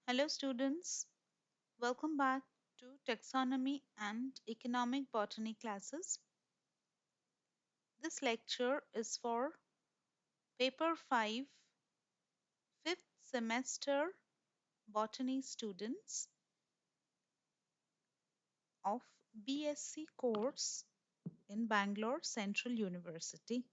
Hello, students. Welcome back to Taxonomy and Economic Botany classes. This lecture is for Paper 5, 5th semester botany students of BSc course in Bangalore Central University.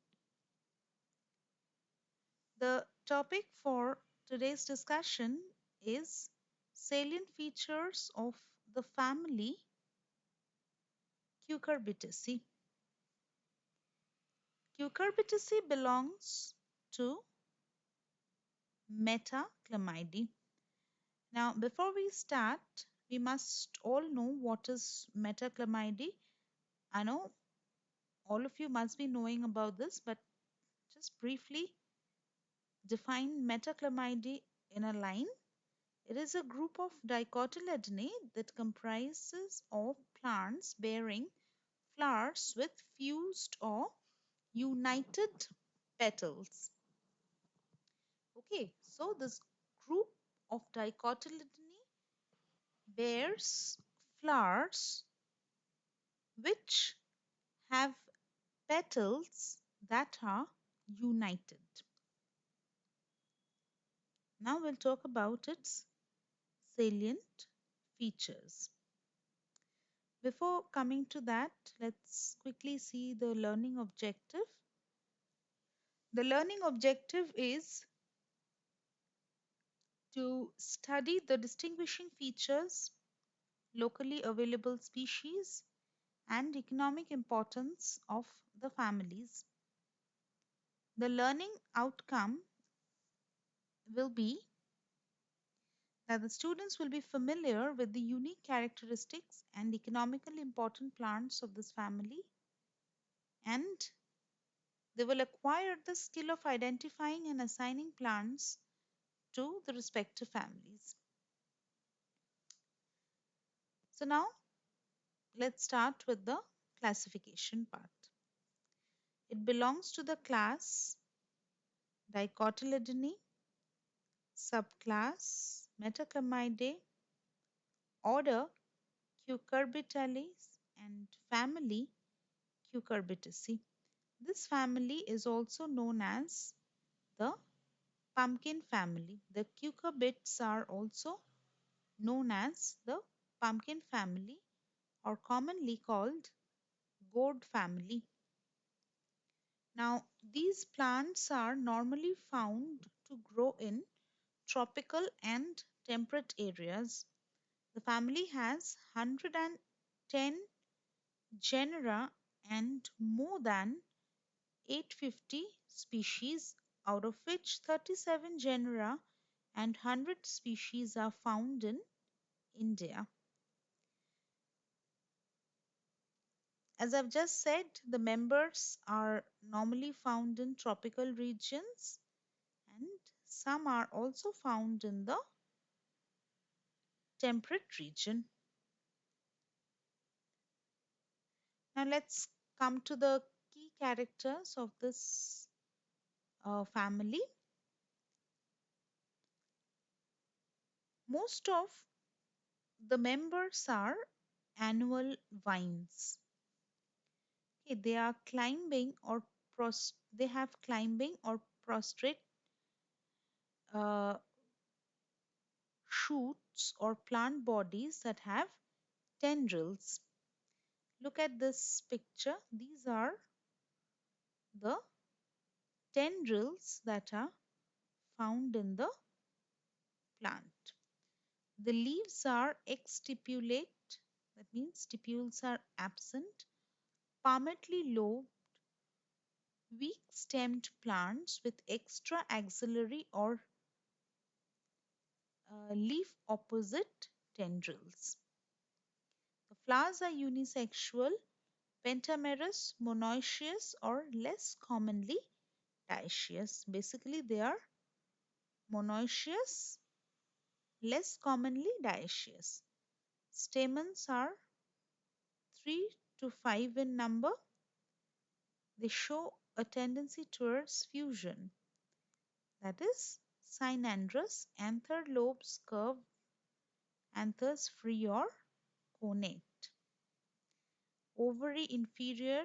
The topic for today's discussion is salient features of the family Cucurbitaceae. Cucurbitaceae belongs to Metaclamidae. Now, before we start, we must all know what is Metaclamidae. I know all of you must be knowing about this, but just briefly define Metaclamidae in a line. It is a group of dicotyledonnae that comprises of plants bearing flowers with fused or united petals. Okay, so this group of dicotyledonnae bears flowers which have petals that are united. Now we'll talk about its salient features. Before coming to that, let's quickly see the learning objective. The learning objective is to study the distinguishing features, locally available species, and economic importance of the families. The learning outcome will be that the students will be familiar with the unique characteristics and economically important plants of this family, and they will acquire the skill of identifying and assigning plants to the respective families. So now let's start with the classification part. It belongs to the class Dicotyledonnae, subclass Metaclamidae, order Cucurbitaceae, and family Cucurbitaceae. This family is also known as the pumpkin family. The cucurbits are also known as the pumpkin family or commonly called gourd family. Now, these plants are normally found to grow in tropical and temperate areas. The family has 110 genera and more than 850 species, out of which 37 genera and 100 species are found in India. As I've just said, the members are normally found in tropical regions and some are also found in the temperate region. Now let's come to the key characters of this family. Most of the members are annual vines. Okay, they are climbing or they have climbing or prostrate uh, shoots or plant bodies that have tendrils. Look at this picture. These are the tendrils that are found in the plant. The leaves are exstipulate, that means stipules are absent, palmately lobed, weak stemmed plants with extra axillary or leaf opposite tendrils. The flowers are unisexual, pentamerous, monoecious, or less commonly dioecious. Basically, they are monoecious, less commonly dioecious. Stamens are 3 to 5 in number. They show a tendency towards fusion, that is, synandrous, anther lobes curved Anthers free or connate. Ovary inferior,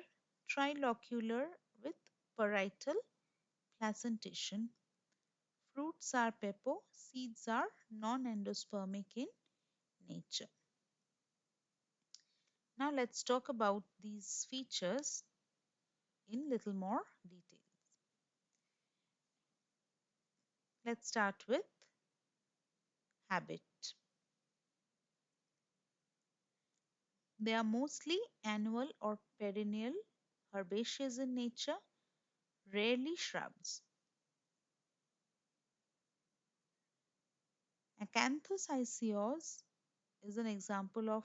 trilocular with parietal placentation. Fruits are pepo, seeds are non-endospermic in nature. Now let's talk about these features in little more detail. Let's start with habit. They are mostly annual or perennial, herbaceous in nature, rarely shrubs. Acanthocyceos is an example of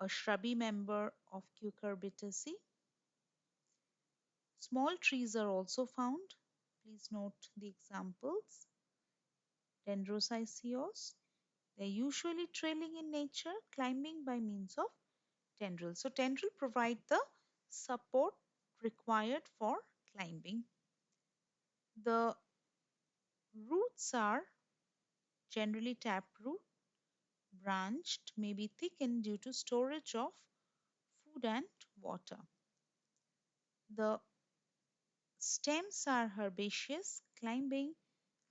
a shrubby member of Cucurbitaceae. Small trees are also found. Please note the examples. Dendrocyceos. They're usually trailing in nature, climbing by means of tendrils. So tendrils provide the support required for climbing. The roots are generally taproot, branched, may be thickened due to storage of food and water. The stems are herbaceous, climbing,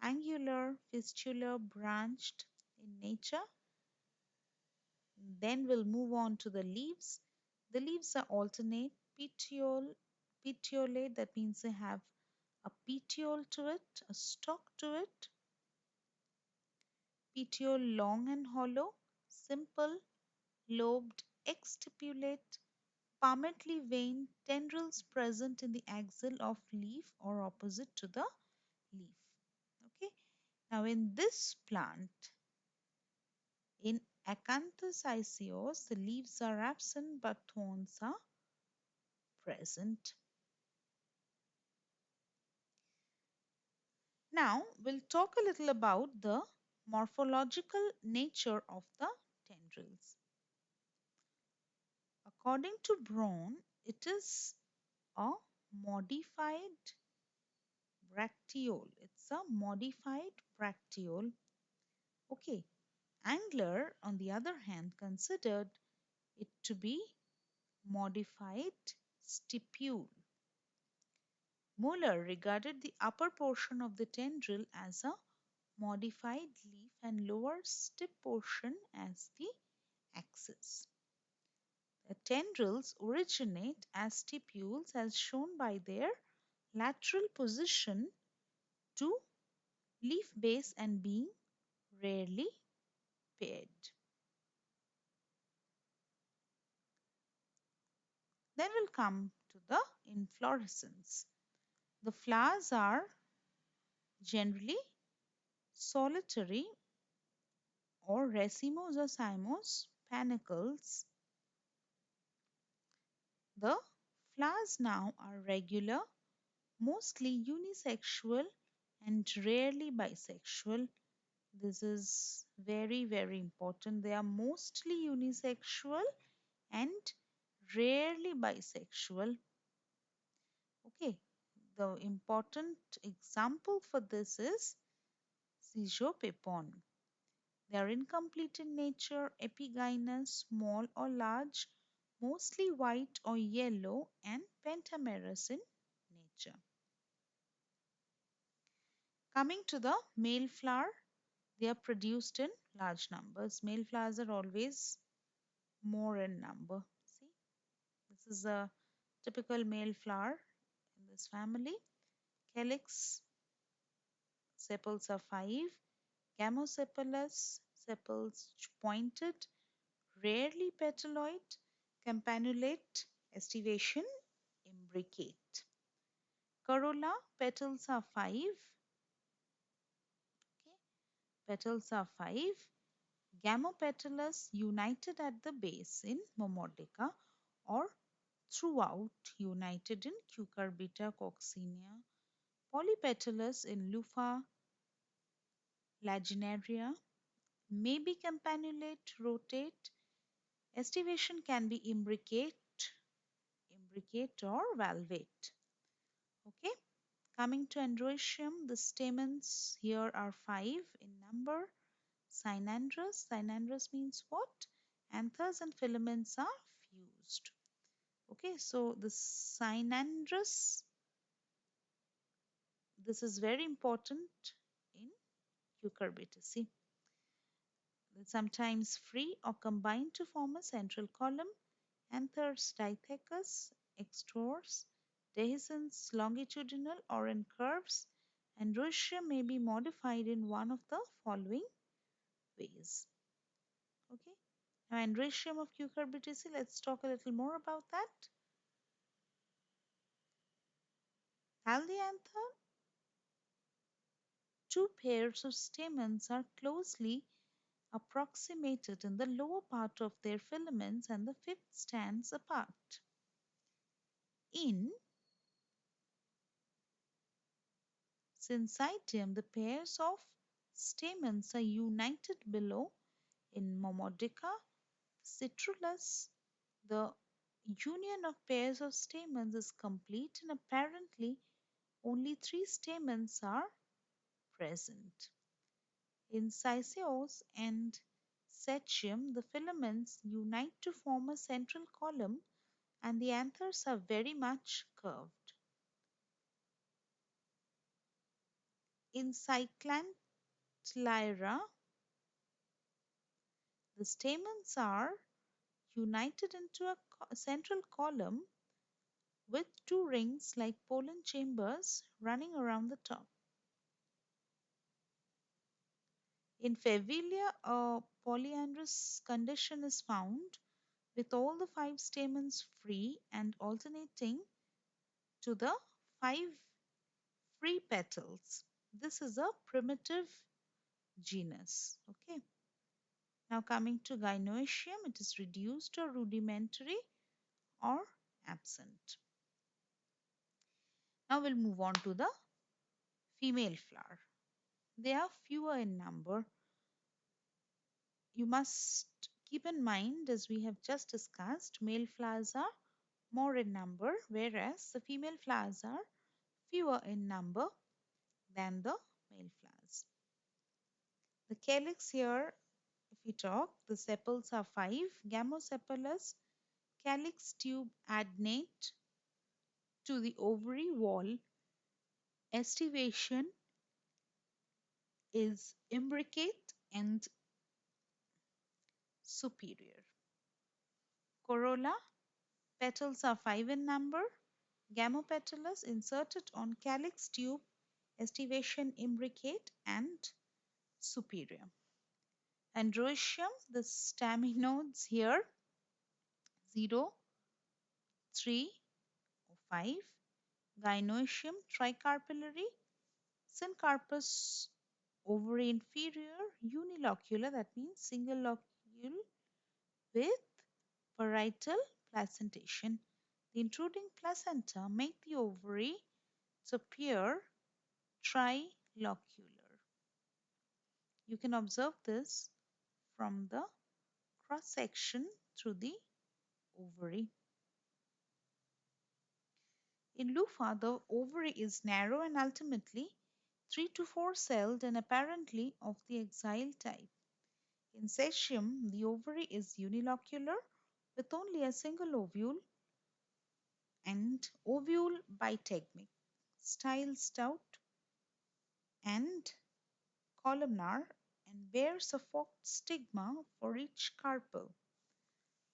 angular, fistular, branched in nature. Then we'll move on to the leaves. The leaves are alternate, petiolate, that means they have a petiole to it, a stalk to it. Petiole long and hollow, simple, lobed, exstipulate, palmately veined, tendrils present in the axil of leaf or opposite to the leaf. Okay. Now in this plant, in Acanthocyceos, the leaves are absent but thorns are present. Now we'll talk a little about the morphological nature of the tendrils. According to Brown, it is a modified bracteole. It's a modified bracteole. Okay. Angler, on the other hand, considered it to be modified stipule. Muller regarded the upper portion of the tendril as a modified leaf and lower stip portion as the axis. The tendrils originate as stipules as shown by their lateral position to leaf base and being rarely paired. Then we'll come to the inflorescence. The flowers are generally solitary or racemose or cymose panicles. The flowers now are regular, mostly unisexual and rarely bisexual. This is very, very important. They are mostly unisexual and rarely bisexual. Okay, the important example for this is Pseudopeppon. They are incomplete in nature, epigynous, small or large, mostly white or yellow, and pentamerous in nature. Coming to the male flower, they are produced in large numbers. Male flowers are always more in number. See, this is a typical male flower in this family. Calyx sepals are 5. Gamosepalous sepals pointed, rarely petaloid, campanulate, estivation, imbricate. Corolla petals are 5. Okay. Petals are 5. Gamopetalous united at the base in Momordica or throughout united in Cucurbita coccinea. Polypetalous in Lupha laginaria. May be campanulate, rotate. Estivation can be imbricate or valvate. Okay. Coming to androecium, the stamens here are 5 in number. Cynandrous. Cynandrous means what? Anthers and filaments are fused. Okay, so the cynandrous, this is very important in Cucurbitaceae. Sometimes free or combined to form a central column. Anthers dithecous, extrors, dehiscence longitudinal or in curves, and Androecium may be modified in one of the following ways. Okay. Now, androecium of Cucurbitaceae, let's talk a little more about that. Aldianther, two pairs of stamens are closely approximated in the lower part of their filaments and the fifth stands apart. In Syncytium, the pairs of stamens are united below. In Momodica, citrullus, the union of pairs of stamens is complete and apparently only three stamens are present. In Syceos and Setium, the filaments unite to form a central column and the anthers are very much curved. In Cyclanthlyra, the stamens are united into a central column with two rings like pollen chambers running around the top. In Favilia, a polyandrous condition is found with all the five stamens free and alternating to the five free petals. This is a primitive genus. Okay. Now coming to gynoecium, it is reduced or rudimentary or absent. Now we'll move on to the female flower. They are fewer in number. You must keep in mind, as we have just discussed, male flowers are more in number, whereas the female flowers are fewer in number than the male flowers. The calyx here, if we talk, the sepals are five: gamosepalous, calyx tube adnate to the ovary wall, estivation is imbricate and superior. Corolla, petals are five in number, gamopetalous inserted on calyx tube, estivation imbricate and superior. Androecium, the staminodes here 0, 3, 5. Gynoecium tricarpillary, syncarpous ovary inferior, unilocular, that means single locule with parietal placentation. The intruding placenta make the ovary to appear trilocular. You can observe this from the cross section through the ovary. In Lupha, the ovary is narrow and ultimately 3 to 4 celled and apparently of the axile type. In Setium, the ovary is unilocular with only a single ovule and ovule bitegmic, style stout and columnar and bears a forked stigma for each carpel.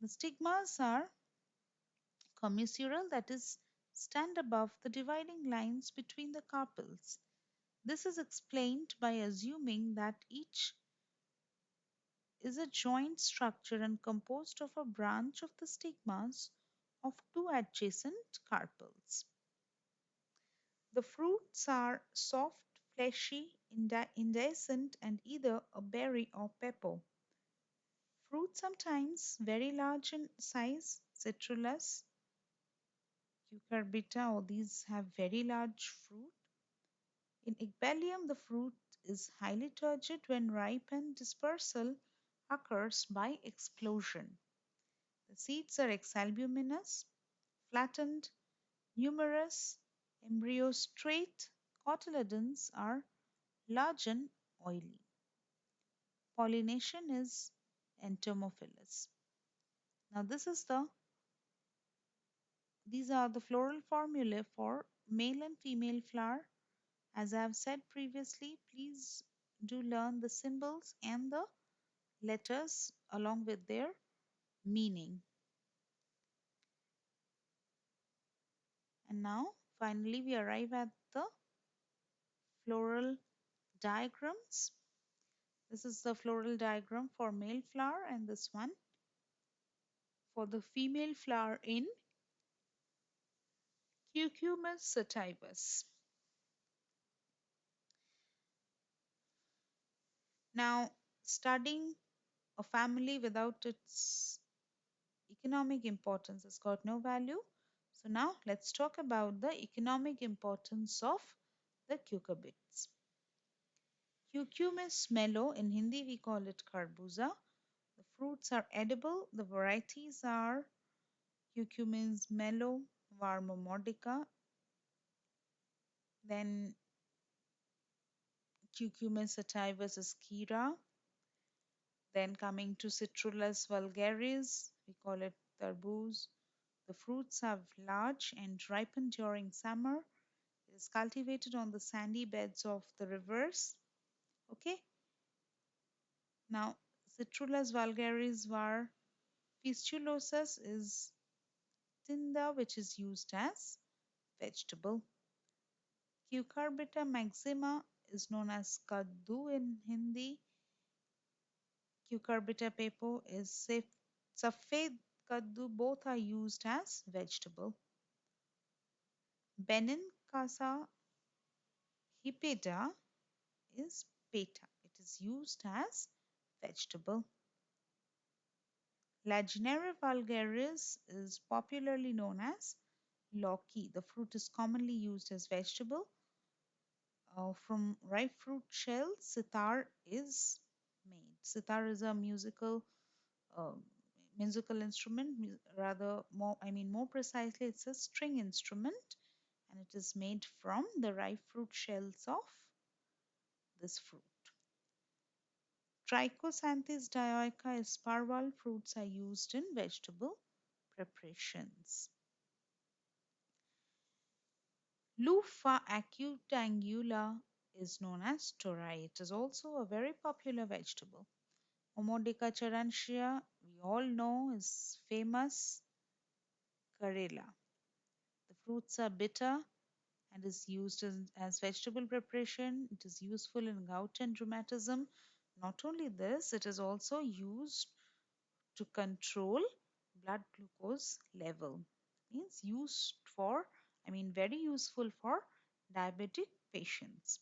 The stigmas are commissural, that is, stand above the dividing lines between the carpels. This is explained by assuming that each is a joint structure and composed of a branch of the stigmas of two adjacent carpels. The fruits are soft, fleshy, indehiscent, and either a berry or pepo. Fruit sometimes very large in size, citrullus, cucurbita, all these have very large fruit. In Igbellium, the fruit is highly turgid when ripe and dispersal occurs by explosion. The seeds are exalbuminous, flattened, numerous, embryos straight, cotyledons are large and oily. pollination is entomophilous. Now these are the floral formulae for male and female flower. As I have said previously, please do learn the symbols and the letters along with their meaning. And now finally we arrive at the floral diagrams. This is the floral diagram for male flower and this one for the female flower in Cucumis sativus. Now, studying a family without its economic importance has got no value. So now let's talk about the economic importance of the cucurbits. Cucumis mellow, in Hindi we call it kharbuza. The fruits are edible. The varieties are Cucumis mellow, Varma modica, then Cucumis sativus ascira, then coming to Citrullus vulgaris, we call it tarboos. The fruits are large and ripen during summer. It is cultivated on the sandy beds of the rivers. Okay. Now, Citrullus vulgaris var fistulosus is tinda, which is used as vegetable. Cucurbita maxima is known as kaddu in Hindi. Cucurbita pepo is safed kaddu. Both are used as vegetable. Benin casa hipeda is peta. It is used as vegetable. Laginera vulgaris is popularly known as lauki. The fruit is commonly used as vegetable. From ripe fruit shells, sitar is made. Sitar is a uh, musical instrument. Rather, more precisely, it's a string instrument, and it is made from the ripe fruit shells of this fruit. Trichosanthis dioica is parval. Fruits are used in vegetable preparations. Lufa acutangula is known as torai. It is also a very popular vegetable. Omodica charantia, we all know, is famous. Karela. The fruits are bitter and is used as vegetable preparation. It is useful in gout and rheumatism. Not only this, it is also used to control blood glucose level. Means very useful for diabetic patients.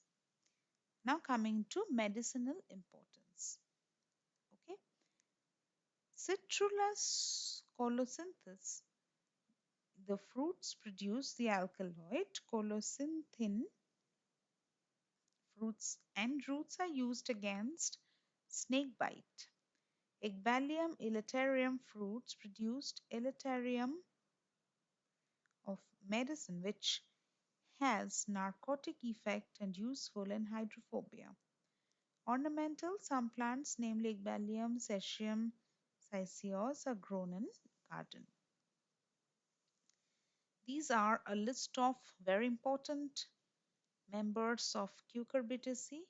Now coming to medicinal importance. Okay, Citrullus colocynthis. The fruits produce the alkaloid colocynthine. Fruits and roots are used against snake bite. Ecballium elaterium fruits produced elaterium of medicine which has narcotic effect and useful in hydrophobia. Ornamental, some plants, namely Ecballium, Sessium, Syceos, are grown in garden. These are a list of very important members of Cucurbitaceae.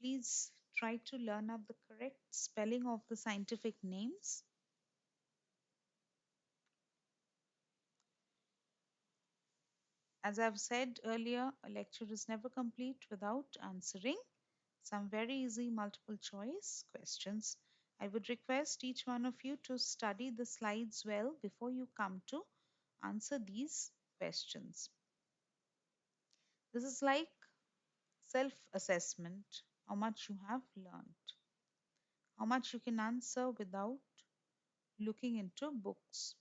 Please try to learn up the correct spelling of the scientific names. As I've said earlier, a lecture is never complete without answering some very easy multiple choice questions. I would request each one of you to study the slides well before you come to answer these questions. This is like self-assessment, how much you have learned, how much you can answer without looking into books.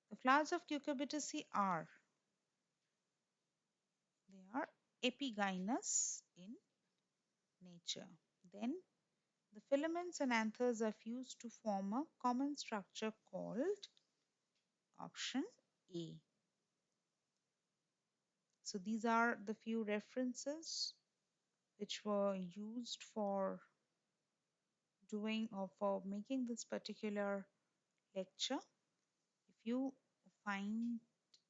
The flowers of Cucurbitaceae they are epigynous in nature. Then the filaments and anthers are fused to form a common structure called option A. So these are the few references which were used for doing or for making this particular lecture. If you find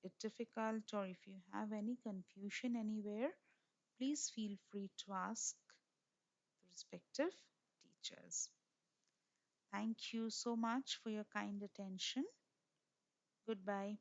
it difficult or if you have any confusion anywhere, please feel free to ask the respective teachers. Thank you so much for your kind attention. Goodbye.